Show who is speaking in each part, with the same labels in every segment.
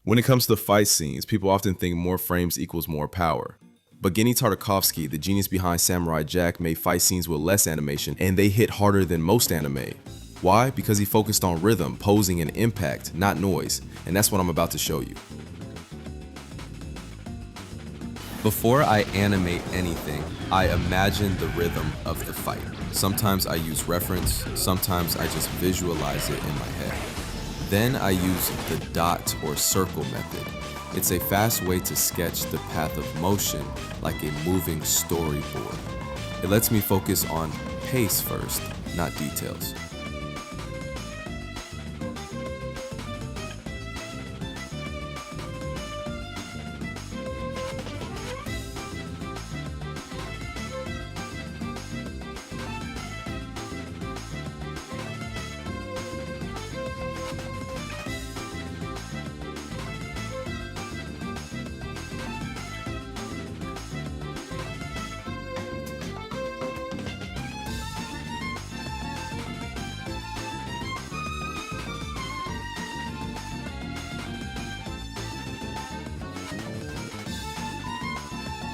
Speaker 1: When it comes to fight scenes, people often think more frames equals more power. But Genndy Tartakovsky, the genius behind Samurai Jack, made fight scenes with less animation, and they hit harder than most anime. Why? Because he focused on rhythm, posing, and impact, not noise, and that's what I'm about to show you. Before I animate anything, I imagine the rhythm of the fight. Sometimes I use reference, sometimes I just visualize it in my head. Then I use the dot or circle method. It's a fast way to sketch the path of motion like a moving storyboard. It lets me focus on pace first, not details.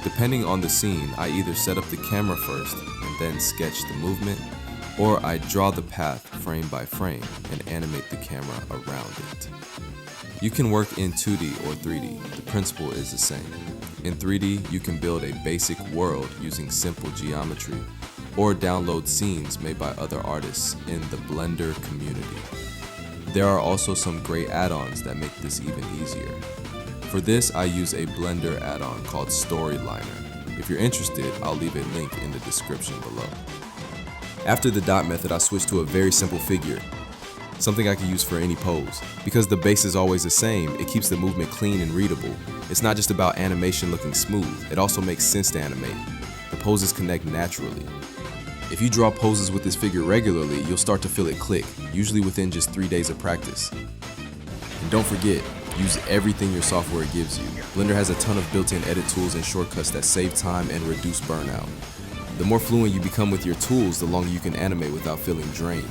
Speaker 1: Depending on the scene, I either set up the camera first and then sketch the movement, or I draw the path frame by frame and animate the camera around it. You can work in 2D or 3D, the principle is the same. In 3D, you can build a basic world using simple geometry, or download scenes made by other artists in the Blender community. There are also some great add-ons that make this even easier. For this, I use a Blender add-on called Liner. If you're interested, I'll leave a link in the description below. After the dot method, I switched to a very simple figure, something I can use for any pose. Because the base is always the same, it keeps the movement clean and readable. It's not just about animation looking smooth, it also makes sense to animate. The poses connect naturally. If you draw poses with this figure regularly, you'll start to feel it click, usually within just 3 days of practice. And don't forget, use everything your software gives you. Blender has a ton of built-in edit tools and shortcuts that save time and reduce burnout. The more fluent you become with your tools, the longer you can animate without feeling drained.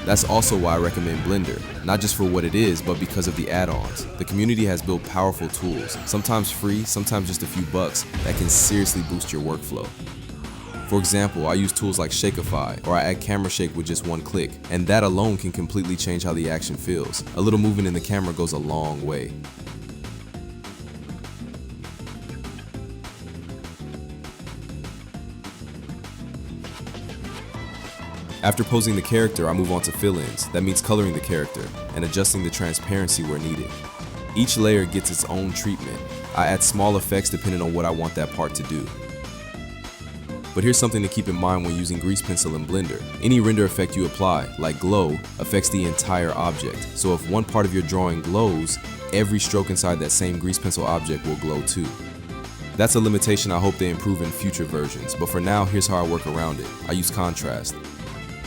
Speaker 1: That's also why I recommend Blender, not just for what it is, but because of the add-ons. The community has built powerful tools, sometimes free, sometimes just a few bucks, that can seriously boost your workflow. For example, I use tools like Shakify, or I add camera shake with just one click, and that alone can completely change how the action feels. A little movement in the camera goes a long way. After posing the character, I move on to Fillins. That means coloring the character and adjusting the transparency where needed. Each layer gets its own treatment. I add small effects depending on what I want that part to do. But here's something to keep in mind when using grease pencil in Blender. Any render effect you apply, like glow, affects the entire object. So if one part of your drawing glows, every stroke inside that same grease pencil object will glow too. That's a limitation I hope they improve in future versions, but for now, here's how I work around it. I use contrast.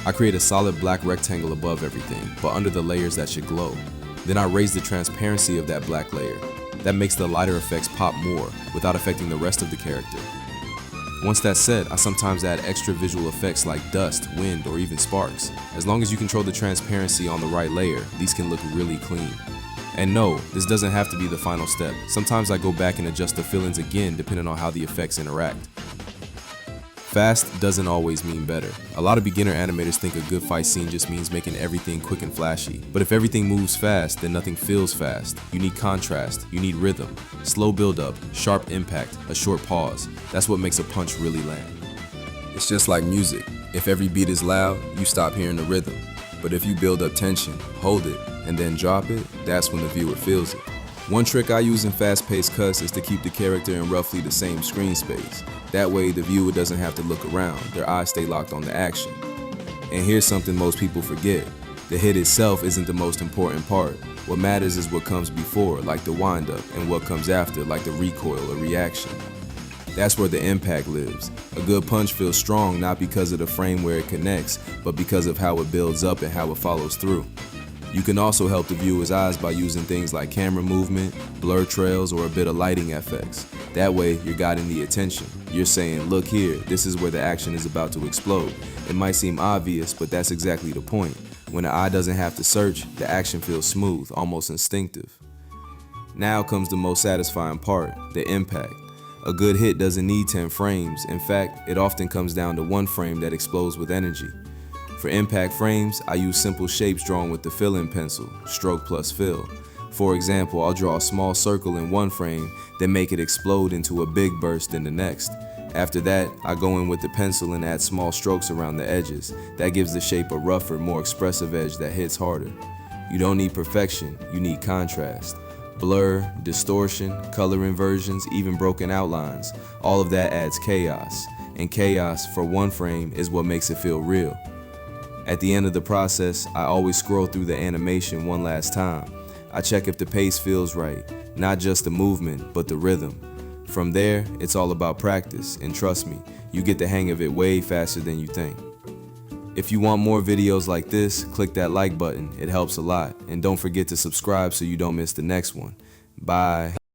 Speaker 1: I create a solid black rectangle above everything, but under the layers that should glow. Then I raise the transparency of that black layer. That makes the lighter effects pop more, without affecting the rest of the character. Once that's set, I sometimes add extra visual effects like dust, wind, or even sparks. As long as you control the transparency on the right layer, these can look really clean. And no, this doesn't have to be the final step. Sometimes I go back and adjust the fill-ins again depending on how the effects interact. Fast doesn't always mean better. A lot of beginner animators think a good fight scene just means making everything quick and flashy. But if everything moves fast, then nothing feels fast. You need contrast, you need rhythm, slow build-up, sharp impact, a short pause. That's what makes a punch really land. It's just like music. If every beat is loud, you stop hearing the rhythm. But if you build up tension, hold it, and then drop it, that's when the viewer feels it. One trick I use in fast-paced cuts is to keep the character in roughly the same screen space. That way, the viewer doesn't have to look around, their eyes stay locked on the action. And here's something most people forget. The hit itself isn't the most important part. What matters is what comes before, like the wind-up, and what comes after, like the recoil or reaction. That's where the impact lives. A good punch feels strong not because of the frame where it connects, but because of how it builds up and how it follows through. You can also help the viewer's eyes by using things like camera movement, blur trails, or a bit of lighting effects. That way, you're guiding the attention. You're saying, look here, this is where the action is about to explode. It might seem obvious, but that's exactly the point. When the eye doesn't have to search, the action feels smooth, almost instinctive. Now comes the most satisfying part, the impact. A good hit doesn't need 10 frames. In fact, it often comes down to one frame that explodes with energy. For impact frames, I use simple shapes drawn with the fill-in pencil, stroke plus fill. For example, I'll draw a small circle in one frame, then make it explode into a big burst in the next. After that, I go in with the pencil and add small strokes around the edges. That gives the shape a rougher, more expressive edge that hits harder. You don't need perfection, you need contrast. Blur, distortion, color inversions, even broken outlines, all of that adds chaos. And chaos, for one frame, is what makes it feel real. At the end of the process, I always scroll through the animation one last time. I check if the pace feels right, not just the movement, but the rhythm. From there, it's all about practice, and trust me, you get the hang of it way faster than you think. If you want more videos like this, click that like button, it helps a lot. And don't forget to subscribe so you don't miss the next one. Bye.